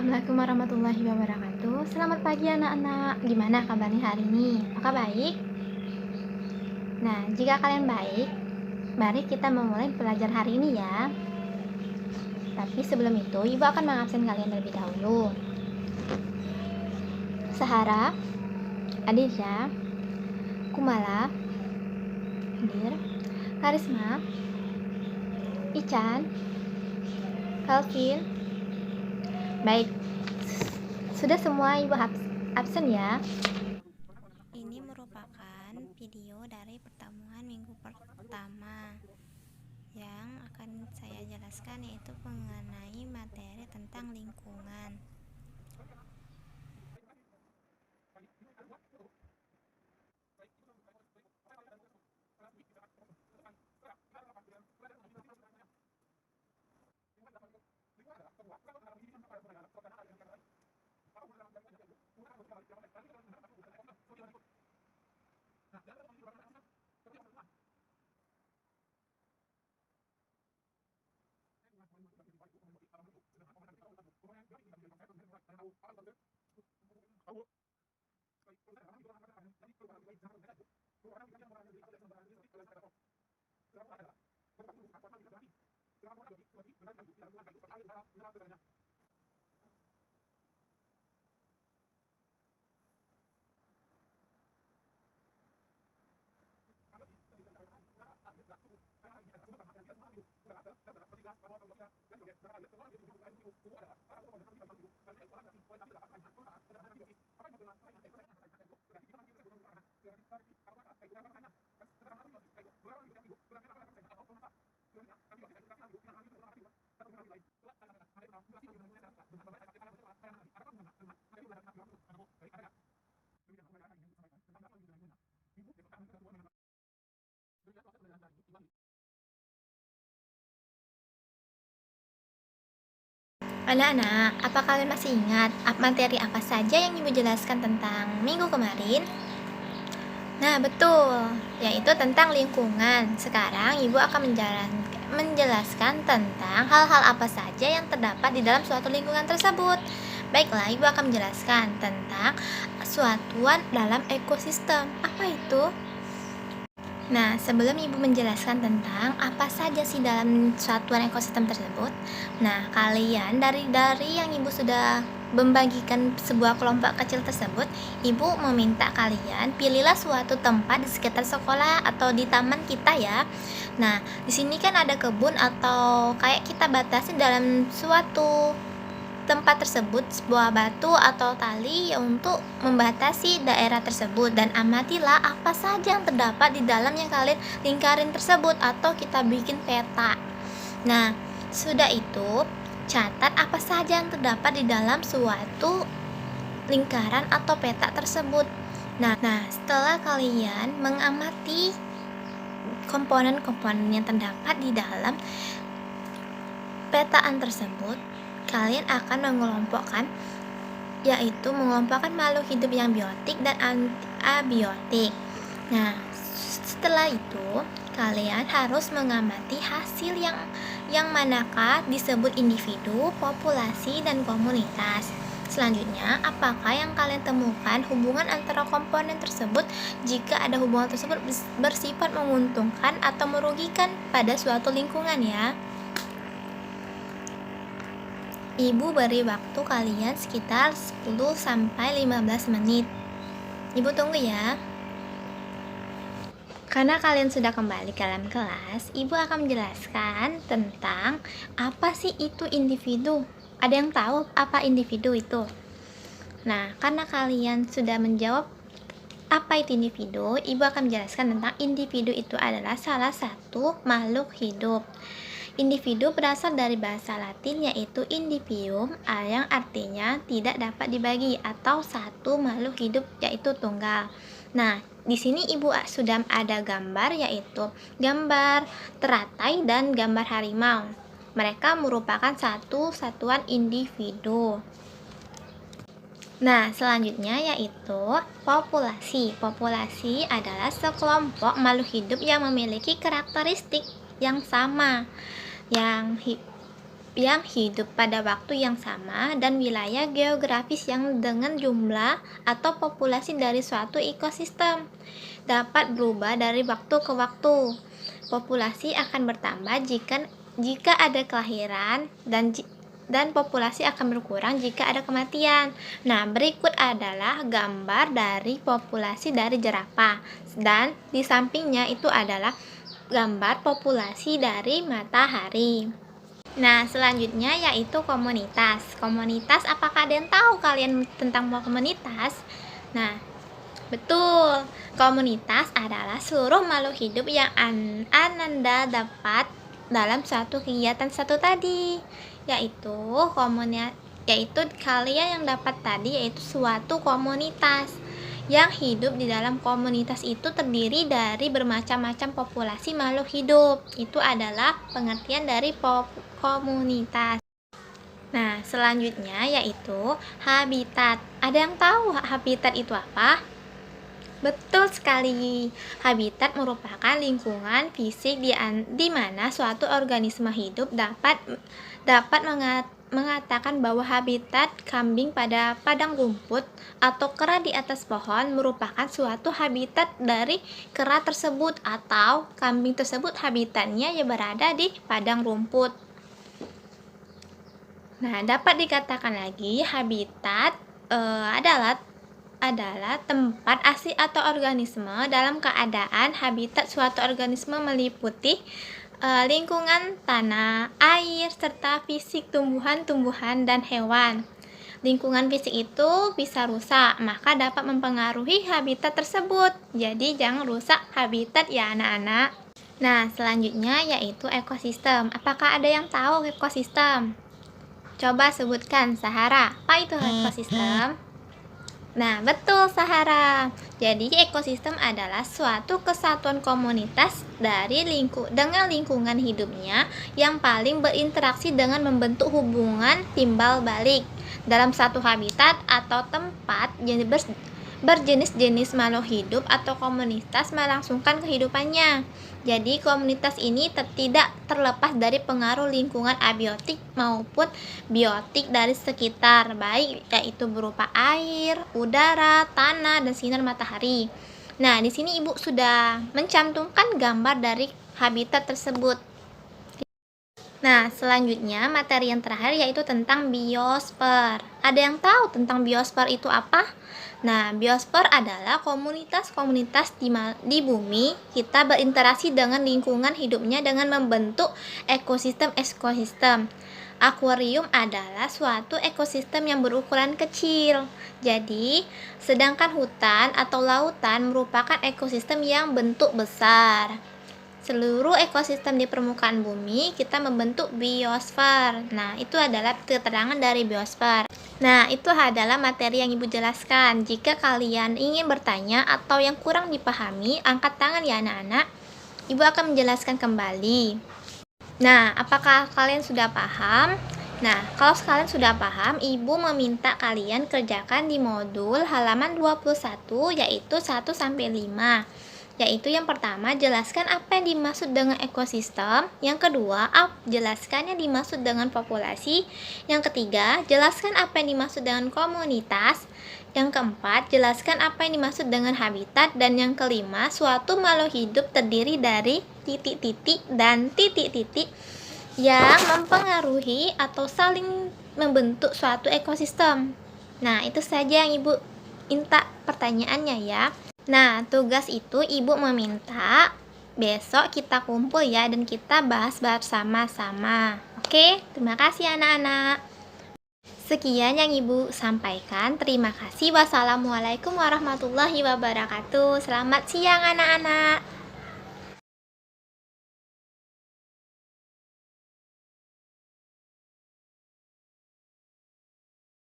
Assalamualaikum warahmatullahi wabarakatuh. Selamat pagi anak-anak. Gimana kabarnya hari ini? Apakah baik? Nah, jika kalian baik, mari kita memulai pelajaran hari ini ya. Tapi sebelum itu, Ibu akan mengabsen kalian terlebih dahulu. Sahara, Aditya, Kumala, Hadir, Karisma, Ican, Calvin. Baik, sudah semua Ibu absen ya. Ini merupakan video dari pertemuan minggu pertama yang akan saya jelaskan, yaitu mengenai materi tentang lingkungan. Anak-anak, apa kalian masih ingat materi apa saja yang Ibu jelaskan tentang minggu kemarin? Nah, betul, yaitu tentang lingkungan. Sekarang Ibu akan menjelaskan tentang hal-hal apa saja yang terdapat di dalam suatu lingkungan tersebut. Baiklah, Ibu akan menjelaskan tentang suatuan dalam ekosistem. Apa itu? Nah, sebelum Ibu menjelaskan tentang apa saja sih dalam satuan ekosistem tersebut, nah kalian dari yang Ibu sudah membagikan sebuah kelompok kecil tersebut, Ibu meminta kalian pilihlah suatu tempat di sekitar sekolah atau di taman kita ya. Nah, di sini kan ada kebun atau kayak kita batasi dalam suatu tempat tersebut sebuah batu atau tali untuk membatasi daerah tersebut, dan amatilah apa saja yang terdapat di dalam yang kalian lingkarin tersebut atau kita bikin peta. Nah, sudah itu catat apa saja yang terdapat di dalam suatu lingkaran atau peta tersebut. Nah, setelah kalian mengamati komponen-komponen yang terdapat di dalam petaan tersebut, kalian akan mengelompokkan, yaitu mengelompokkan makhluk hidup yang biotik dan abiotik. Nah, setelah itu kalian harus mengamati hasil yang manakah disebut individu, populasi, dan komunitas. Selanjutnya, apakah yang kalian temukan hubungan antara komponen tersebut jika ada hubungan tersebut bersifat menguntungkan atau merugikan pada suatu lingkungan ya. Ibu beri waktu kalian sekitar 10-15 menit. Ibu tunggu ya. Karena kalian sudah kembali ke dalam kelas, Ibu akan menjelaskan tentang apa sih itu individu. Ada yang tahu apa individu itu? Nah, karena kalian sudah menjawab apa itu individu, Ibu akan menjelaskan tentang individu itu adalah salah satu makhluk hidup. Individu berasal dari bahasa Latin yaitu individuum, yang artinya tidak dapat dibagi atau satu makhluk hidup yaitu tunggal. Nah, di sini Ibu sudah ada gambar, yaitu gambar teratai dan gambar harimau. Mereka merupakan satu satuan individu. Nah, selanjutnya yaitu populasi. Populasi adalah sekelompok makhluk hidup yang memiliki karakteristik yang sama, yang hidup pada waktu yang sama dan wilayah geografis yang dengan jumlah atau populasi dari suatu ekosistem dapat berubah dari waktu ke waktu. Populasi akan bertambah jika ada kelahiran dan populasi akan berkurang jika ada kematian. Nah, berikut adalah gambar dari populasi dari jerapah dan di sampingnya itu adalah gambar populasi dari matahari. Nah, selanjutnya yaitu komunitas. Komunitas, apakah ada yang tahu kalian tentang komunitas? Nah, betul. Komunitas adalah seluruh makhluk hidup yang Ananda dapat dalam suatu kegiatan satu tadi, yaitu kalian yang dapat tadi yaitu suatu komunitas. Yang hidup di dalam komunitas itu terdiri dari bermacam-macam populasi makhluk hidup. Itu adalah pengertian dari komunitas. Nah, selanjutnya yaitu habitat. Ada yang tahu habitat itu apa? Betul sekali. Habitat merupakan lingkungan fisik di mana suatu organisme hidup dapat mengatakan bahwa habitat kambing pada padang rumput atau kera di atas pohon merupakan suatu habitat dari kera tersebut, atau kambing tersebut habitatnya yang berada di padang rumput. Nah, dapat dikatakan lagi habitat adalah tempat asli atau organisme. Dalam keadaan habitat suatu organisme meliputi lingkungan tanah, air, serta fisik tumbuhan-tumbuhan dan hewan. Lingkungan fisik itu bisa rusak, maka dapat mempengaruhi habitat tersebut. Jadi jangan rusak habitat ya anak-anak. Nah, selanjutnya yaitu ekosistem. Apakah ada yang tahu ekosistem? Coba sebutkan, Sahara. Apa itu ekosistem? Nah, betul Sahara. Jadi ekosistem adalah suatu kesatuan komunitas dengan lingkungan hidupnya yang paling berinteraksi dengan membentuk hubungan timbal balik dalam satu habitat atau tempat berjenis-jenis makhluk hidup atau komunitas melangsungkan kehidupannya. Jadi komunitas ini tidak terlepas dari pengaruh lingkungan abiotik maupun biotik dari sekitar, baik yaitu berupa air, udara, tanah, dan sinar matahari. Nah, di sini Ibu sudah mencantumkan gambar dari habitat tersebut. Nah, selanjutnya materi yang terakhir yaitu tentang biosfer. Ada yang tahu tentang biosfer itu apa? Nah, biosfer adalah komunitas-komunitas di bumi kita berinteraksi dengan lingkungan hidupnya dengan membentuk ekosistem-ekosistem. Akuarium adalah suatu ekosistem yang berukuran kecil. Jadi, sedangkan hutan atau lautan merupakan ekosistem yang bentuk besar. Seluruh ekosistem di permukaan bumi kita membentuk biosfer. Nah, itu adalah keterangan dari biosfer. Nah, itu adalah materi yang Ibu jelaskan. Jika kalian ingin bertanya atau yang kurang dipahami, angkat tangan ya anak-anak. Ibu akan menjelaskan kembali. Nah, apakah kalian sudah paham? Nah, kalau kalian sudah paham, Ibu meminta kalian kerjakan di modul halaman 21 yaitu 1-5. Yaitu yang pertama, jelaskan apa yang dimaksud dengan ekosistem. Yang kedua, jelaskan yang dimaksud dengan populasi. Yang ketiga, jelaskan apa yang dimaksud dengan komunitas. Yang keempat, jelaskan apa yang dimaksud dengan habitat. Dan yang kelima, suatu makhluk hidup terdiri dari titik-titik dan titik-titik yang mempengaruhi atau saling membentuk suatu ekosistem. Nah, itu saja yang Ibu minta pertanyaannya ya. Nah, tugas itu Ibu meminta besok kita kumpul ya dan kita bahas bersama-sama. Oke, terima kasih anak-anak. Sekian yang Ibu sampaikan. Terima kasih. Wassalamualaikum warahmatullahi wabarakatuh. Selamat siang anak-anak.